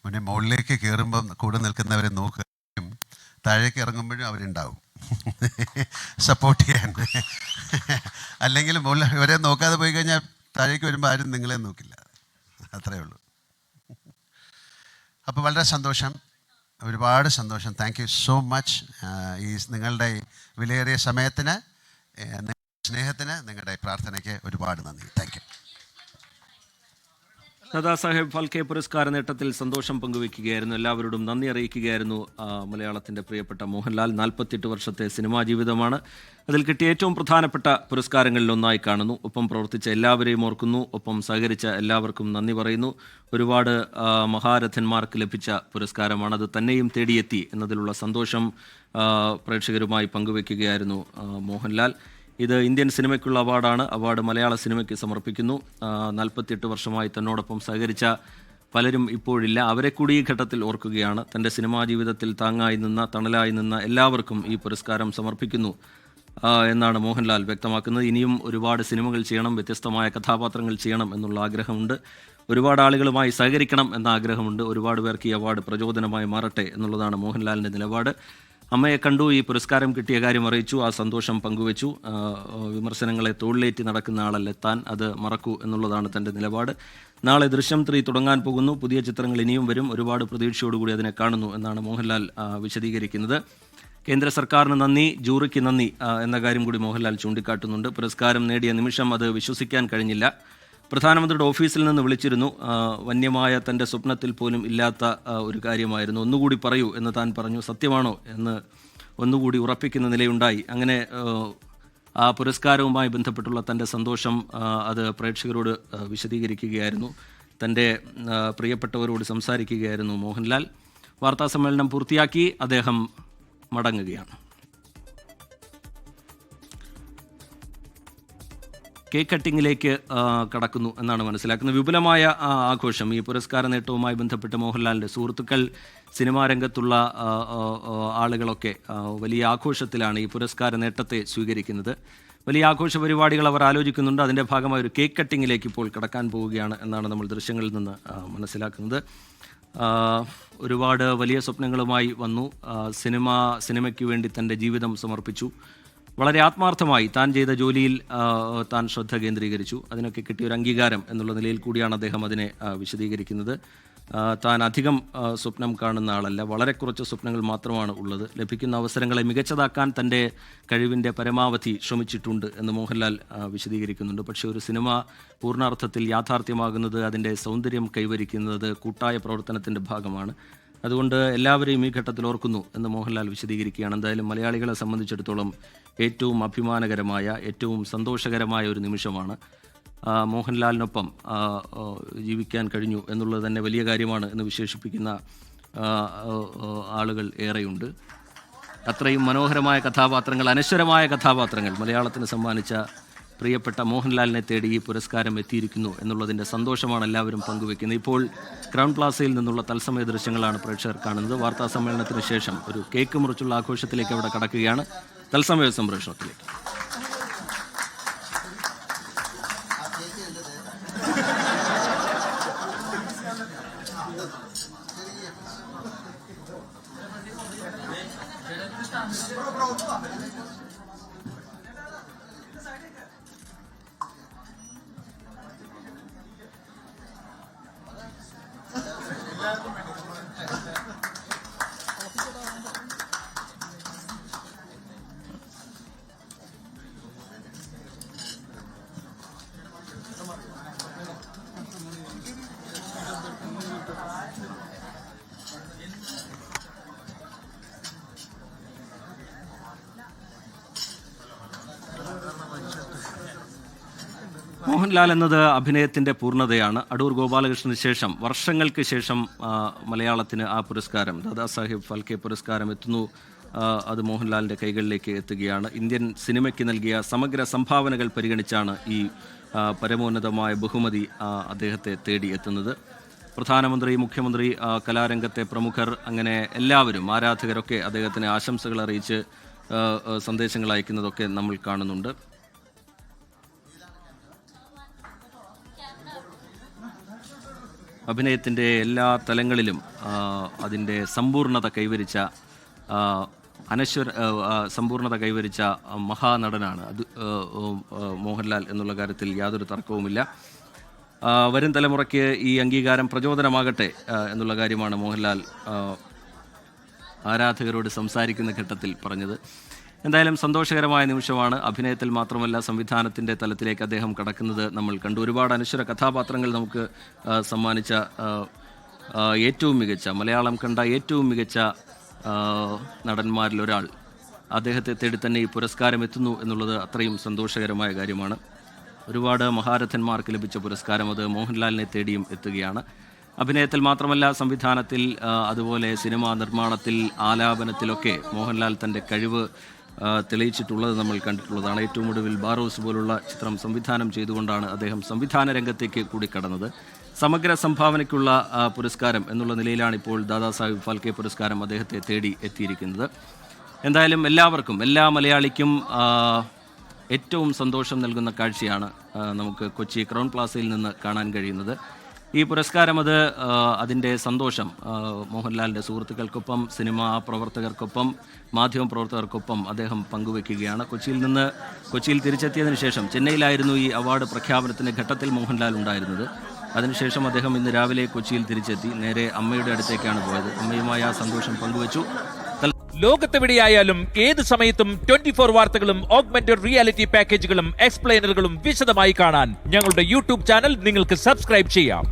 പിന്നെ മുകളിലേക്ക് കയറുമ്പം കൂടെ നിൽക്കുന്നവരെ നോക്കുകയും താഴേക്ക് ഇറങ്ങുമ്പോഴും അവരുണ്ടാവും സപ്പോർട്ട് ചെയ്യാൻ. അല്ലെങ്കിൽ മുകളിൽ ഇവരെ നോക്കാതെ പോയി കഴിഞ്ഞാൽ താഴേക്ക് വരുമ്പോൾ ആരും നിങ്ങളെ നോക്കില്ല. അത്രയേ ഉള്ളൂ. അപ്പോൾ വളരെ സന്തോഷം, ഒരുപാട് സന്തോഷം. Thank you so much. ഈ നിങ്ങളുടെ വിലയേറിയ സമയത്തിന്, സ്നേഹത്തിന്, നിങ്ങളുടെ പ്രാർത്ഥനയ്ക്ക് ഒരുപാട് നന്ദി. Thank you. ദാദാസാഹേബ് ഫാൽക്കെ പുരസ്കാര നേട്ടത്തിൽ സന്തോഷം പങ്കുവയ്ക്കുകയായിരുന്നു, എല്ലാവരോടും നന്ദി അറിയിക്കുകയായിരുന്നു മലയാളത്തിൻ്റെ പ്രിയപ്പെട്ട മോഹൻലാൽ. 48 വർഷത്തെ സിനിമാ ജീവിതമാണ്. അതിൽ കിട്ടിയ ഏറ്റവും പ്രധാനപ്പെട്ട പുരസ്കാരങ്ങളിലൊന്നായി കാണുന്നു. ഒപ്പം പ്രവർത്തിച്ച എല്ലാവരെയും ഓർക്കുന്നു, ഒപ്പം സഹകരിച്ച എല്ലാവർക്കും നന്ദി പറയുന്നു. ഒരുപാട് മഹാരഥന്മാർക്ക് ലഭിച്ച പുരസ്കാരമാണ്, അത് തന്നെയും തേടിയെത്തി എന്നതിലുള്ള സന്തോഷം പ്രേക്ഷകരുമായി പങ്കുവയ്ക്കുകയായിരുന്നു മോഹൻലാൽ. ഇത് ഇന്ത്യൻ സിനിമയ്ക്കുള്ള അവാർഡാണ്. അവാർഡ് മലയാള സിനിമയ്ക്ക് സമർപ്പിക്കുന്നു. 48 വർഷമായി തന്നോടൊപ്പം സഹകരിച്ച പലരും ഇപ്പോഴില്ല, അവരെ കൂടി ഈ ഘട്ടത്തിൽ ഓർക്കുകയാണ്. തൻ്റെ സിനിമാ ജീവിതത്തിൽ താങ്ങായി നിന്ന, തണലായി നിന്ന എല്ലാവർക്കും ഈ പുരസ്കാരം സമർപ്പിക്കുന്നു എന്നാണ് മോഹൻലാൽ വ്യക്തമാക്കുന്നത്. ഇനിയും ഒരുപാട് സിനിമകൾ ചെയ്യണം, വ്യത്യസ്തമായ കഥാപാത്രങ്ങൾ ചെയ്യണം എന്നുള്ള ആഗ്രഹമുണ്ട്. ഒരുപാട് ആളുകളുമായി സഹകരിക്കണം എന്ന ആഗ്രഹമുണ്ട്. ഒരുപാട് പേർക്ക് ഈ അവാർഡ് പ്രചോദനമായി മാറട്ടെ എന്നുള്ളതാണ് മോഹൻലാലിൻ്റെ നിലപാട്. അമ്മയെ കണ്ടു, ഈ പുരസ്കാരം കിട്ടിയ കാര്യം അറിയിച്ചു, ആ സന്തോഷം പങ്കുവച്ചു. വിമർശനങ്ങളെ തോളിലേറ്റി നടക്കുന്ന ആളല്ല താൻ, അത് മറക്കൂ എന്നുള്ളതാണ് തൻ്റെ നിലപാട്. നാളെ ദൃശ്യം 3 തുടങ്ങാൻ പോകുന്നു. പുതിയ ചിത്രങ്ങൾ ഇനിയും വരും. ഒരുപാട് പ്രതീക്ഷയോടുകൂടി അതിനെ കാണുന്നു എന്നാണ് മോഹൻലാൽ വിശദീകരിക്കുന്നത്. കേന്ദ്ര സർക്കാരിന് നന്ദി, ജൂറിക്ക് നന്ദി എന്ന കാര്യം കൂടി മോഹൻലാൽ ചൂണ്ടിക്കാട്ടുന്നുണ്ട്. പുരസ്കാരം നേടിയ നിമിഷം അത് വിശ്വസിക്കാൻ കഴിഞ്ഞില്ല. പ്രധാനമന്ത്രിയുടെ ഓഫീസിൽ നിന്ന് വിളിച്ചിരുന്നു. വന്യമായ തൻ്റെ സ്വപ്നത്തിൽ പോലും ഇല്ലാത്ത ഒരു കാര്യമായിരുന്നു. ഒന്നുകൂടി പറയൂ എന്ന് താൻ പറഞ്ഞു. സത്യമാണോ എന്ന് ഒന്നുകൂടി ഉറപ്പിക്കുന്ന നിലയുണ്ടായി. അങ്ങനെ ആ പുരസ്കാരവുമായി ബന്ധപ്പെട്ടുള്ള തൻ്റെ സന്തോഷം അത് പ്രേക്ഷകരോട് വിശദീകരിക്കുകയായിരുന്നു. തൻ്റെ പ്രിയപ്പെട്ടവരോട് സംസാരിക്കുകയായിരുന്നു മോഹൻലാൽ. വാർത്താസമ്മേളനം പൂർത്തിയാക്കി അദ്ദേഹം മടങ്ങുകയാണ്. കേക്ക് കട്ടിങ്ങിലേക്ക് കടക്കുന്നു എന്നാണ് മനസ്സിലാക്കുന്നത്. വിപുലമായ ആഘോഷം, ഈ പുരസ്കാര നേട്ടവുമായി ബന്ധപ്പെട്ട് മോഹൻലാലിൻ്റെ സുഹൃത്തുക്കൾ, സിനിമാ രംഗത്തുള്ള ആളുകളൊക്കെ വലിയ ആഘോഷത്തിലാണ് ഈ പുരസ്കാര നേട്ടത്തെ സ്വീകരിക്കുന്നത്. വലിയ ആഘോഷ പരിപാടികൾ അവർ ആലോചിക്കുന്നുണ്ട്. അതിൻ്റെ ഭാഗമായ ഒരു കേക്ക് കട്ടിങ്ങിലേക്ക് ഇപ്പോൾ കടക്കാൻ പോവുകയാണ് എന്നാണ് നമ്മൾ ദൃശ്യങ്ങളിൽ നിന്ന് മനസ്സിലാക്കുന്നത്. ഒരുപാട് വലിയ സ്വപ്നങ്ങളുമായി വന്നു. സിനിമയ്ക്ക് വേണ്ടി തൻ്റെ ജീവിതം സമർപ്പിച്ചു. വളരെ ആത്മാർത്ഥമായി താൻ ചെയ്ത ജോലിയിൽ താൻ ശ്രദ്ധ കേന്ദ്രീകരിച്ചു. അതിനൊക്കെ കിട്ടിയൊരു അംഗീകാരം എന്നുള്ള നിലയിൽ കൂടിയാണ് അദ്ദേഹം അതിനെ വിശദീകരിക്കുന്നത്. താൻ അധികം സ്വപ്നം കാണുന്ന ആളല്ല, വളരെ കുറച്ച് സ്വപ്നങ്ങൾ മാത്രമാണ് ഉള്ളത്. ലഭിക്കുന്ന അവസരങ്ങളെ മികച്ചതാക്കാൻ തൻ്റെ കഴിവിൻ്റെ പരമാവധി ശ്രമിച്ചിട്ടുണ്ട് എന്ന് മോഹൻലാൽ വിശദീകരിക്കുന്നുണ്ട്. പക്ഷേ ഒരു സിനിമ പൂർണ്ണാർത്ഥത്തിൽ യാഥാർത്ഥ്യമാകുന്നത്, അതിൻ്റെ സൗന്ദര്യം കൈവരിക്കുന്നത് കൂട്ടായ പ്രവർത്തനത്തിൻ്റെ ഭാഗമാണ്. അതുകൊണ്ട് എല്ലാവരെയും ഈ ഘട്ടത്തിൽ ഓർക്കുന്നു എന്ന് മോഹൻലാൽ വിശദീകരിക്കുകയാണ്. എന്തായാലും മലയാളികളെ സംബന്ധിച്ചിടത്തോളം ഏറ്റവും അഭിമാനകരമായ, ഏറ്റവും സന്തോഷകരമായ ഒരു നിമിഷമാണ്. മോഹൻലാലിനൊപ്പം ജീവിക്കാൻ കഴിഞ്ഞു എന്നുള്ളത് തന്നെ വലിയ കാര്യമാണ് എന്ന് വിശേഷിപ്പിക്കുന്ന ആളുകൾ ഏറെയുണ്ട്. അത്രയും മനോഹരമായ കഥാപാത്രങ്ങൾ, അനശ്വരമായ കഥാപാത്രങ്ങൾ മലയാളത്തിന് സമ്മാനിച്ച പ്രിയപ്പെട്ട മോഹൻലാലിനെ തേടി ഈ പുരസ്കാരം എത്തിയിരിക്കുന്നു എന്നുള്ളതിൻ്റെ സന്തോഷമാണ് എല്ലാവരും പങ്കുവെക്കുന്നത്. ഇപ്പോൾ ക്രൗൺ പ്ലാസയിൽ നിന്നുള്ള തത്സമയ ദൃശ്യങ്ങളാണ് പ്രേക്ഷകർ കാണുന്നത്. വാർത്താ സമ്മേളനത്തിന് ശേഷം ഒരു കേക്ക് മുറിച്ചുള്ള ആഘോഷത്തിലേക്ക് അവിടെ കടക്കുകയാണ്, തത്സമയ സംപ്രേഷണത്തിലേക്ക്. മോഹൻലാൽ എന്നത് അഭിനയത്തിൻ്റെ പൂർണ്ണതയാണ്. അടൂർ ഗോപാലകൃഷ്ണന് ശേഷം, വർഷങ്ങൾക്ക് ശേഷം മലയാളത്തിന് ആ പുരസ്കാരം, ദാദാസാഹിബ് ഫാൽക്കെ പുരസ്കാരം എത്തുന്നു. അത് മോഹൻലാലിൻ്റെ കൈകളിലേക്ക് എത്തുകയാണ്. ഇന്ത്യൻ സിനിമയ്ക്ക് നൽകിയ സമഗ്ര സംഭാവനകൾ പരിഗണിച്ചാണ് ഈ പരമോന്നതമായ ബഹുമതി അദ്ദേഹത്തെ തേടി എത്തുന്നത്. പ്രധാനമന്ത്രി, മുഖ്യമന്ത്രി, കലാരംഗത്തെ പ്രമുഖർ, അങ്ങനെ എല്ലാവരും, ആരാധകരൊക്കെ അദ്ദേഹത്തിന് ആശംസകൾ അറിയിച്ച് സന്ദേശങ്ങൾ അയക്കുന്നതൊക്കെ നമ്മൾ കാണുന്നുണ്ട്. അഭിനയത്തിൻ്റെ എല്ലാ തലങ്ങളിലും അതിൻ്റെ സമ്പൂർണ്ണത കൈവരിച്ച സമ്പൂർണ്ണത കൈവരിച്ച മഹാനടനാണ് അത് മോഹൻലാൽ എന്നുള്ള കാര്യത്തിൽ യാതൊരു തർക്കവുമില്ല. വരും തലമുറയ്ക്ക് ഈ അംഗീകാരം പ്രചോദനമാകട്ടെ എന്നുള്ള കാര്യമാണ് മോഹൻലാൽ ആരാധകരോട് സംസാരിക്കുന്ന ഘട്ടത്തിൽ പറഞ്ഞത്. എന്തായാലും സന്തോഷകരമായ നിമിഷമാണ്. അഭിനയത്തിൽ മാത്രമല്ല സംവിധാനത്തിൻ്റെ തലത്തിലേക്ക് അദ്ദേഹം കടക്കുന്നത് നമ്മൾ കണ്ടു. ഒരുപാട് അനശ്വര കഥാപാത്രങ്ങൾ നമുക്ക് സമ്മാനിച്ച ഏറ്റവും മികച്ച മലയാളം കണ്ട ഏറ്റവും മികച്ച നടന്മാരിലൊരാൾ അദ്ദേഹത്തെ തേടി തന്നെ ഈ പുരസ്കാരം എത്തുന്നു എന്നുള്ളത് അത്രയും സന്തോഷകരമായ കാര്യമാണ്. ഒരുപാട് മഹാരഥന്മാർക്ക് ലഭിച്ച പുരസ്കാരം അത് മോഹൻലാലിനെ തേടിയും എത്തുകയാണ്. അഭിനയത്തിൽ മാത്രമല്ല സംവിധാനത്തിൽ, അതുപോലെ സിനിമാ നിർമ്മാണത്തിൽ, ആലാപനത്തിലൊക്കെ മോഹൻലാൽ തൻ്റെ കഴിവ് തെളിയിച്ചിട്ടുള്ളത് നമ്മൾ കണ്ടിട്ടുള്ളതാണ്. ഏറ്റവും ഒടുവിൽ ബാറോസ് പോലുള്ള ചിത്രം സംവിധാനം ചെയ്തുകൊണ്ടാണ് അദ്ദേഹം സംവിധാന രംഗത്തേക്ക് കൂടി കടന്നത്. സമഗ്ര സംഭാവനയ്ക്കുള്ള പുരസ്കാരം എന്നുള്ള നിലയിലാണ് ഇപ്പോൾ ദാദാസാഹിബ് ഫാൽക്കെ പുരസ്കാരം അദ്ദേഹത്തെ തേടി എത്തിയിരിക്കുന്നത്. എന്തായാലും എല്ലാവർക്കും, എല്ലാ മലയാളിക്കും ഏറ്റവും സന്തോഷം നൽകുന്ന കാഴ്ചയാണ് നമുക്ക് കൊച്ചി ക്രൗൺ പ്ലാസയിൽ നിന്ന് കാണാൻ കഴിയുന്നത്. ഈ പുരസ്കാരം അതിൻ്റെ സന്തോഷം മോഹൻലാലിൻ്റെ സുഹൃത്തുക്കൾക്കൊപ്പം, സിനിമാ പ്രവർത്തകർക്കൊപ്പം, മാധ്യമ പ്രവർത്തകർക്കൊപ്പം അദ്ദേഹം പങ്കുവെക്കുകയാണ്. കൊച്ചിയിൽ തിരിച്ചെത്തിയതിനു ശേഷം ചെന്നൈയിലായിരുന്നു ഈ അവാർഡ് പ്രഖ്യാപനത്തിൻ്റെ ഘട്ടത്തിൽ മോഹൻലാൽ ഉണ്ടായിരുന്നത്. അതിനുശേഷം അദ്ദേഹം ഇന്ന് രാവിലെ കൊച്ചിയിൽ തിരിച്ചെത്തി നേരെ അമ്മയുടെ അടുത്തേക്കാണ് പോയത്. അമ്മയുമായി ആ സന്തോഷം പങ്കുവച്ചു. ലോകത്തെവിടെയായാലും ഏത് സമയത്തും 24 വാർത്തകളും ഓഗ്മെന്റഡ് റിയാലിറ്റി പാക്കേജുകളും എക്സ്പ്ലെയിനറുകളും വിശദമായി കാണാൻ ഞങ്ങളുടെ യൂട്യൂബ് ചാനൽ നിങ്ങൾക്ക് സബ്സ്ക്രൈബ് ചെയ്യാം.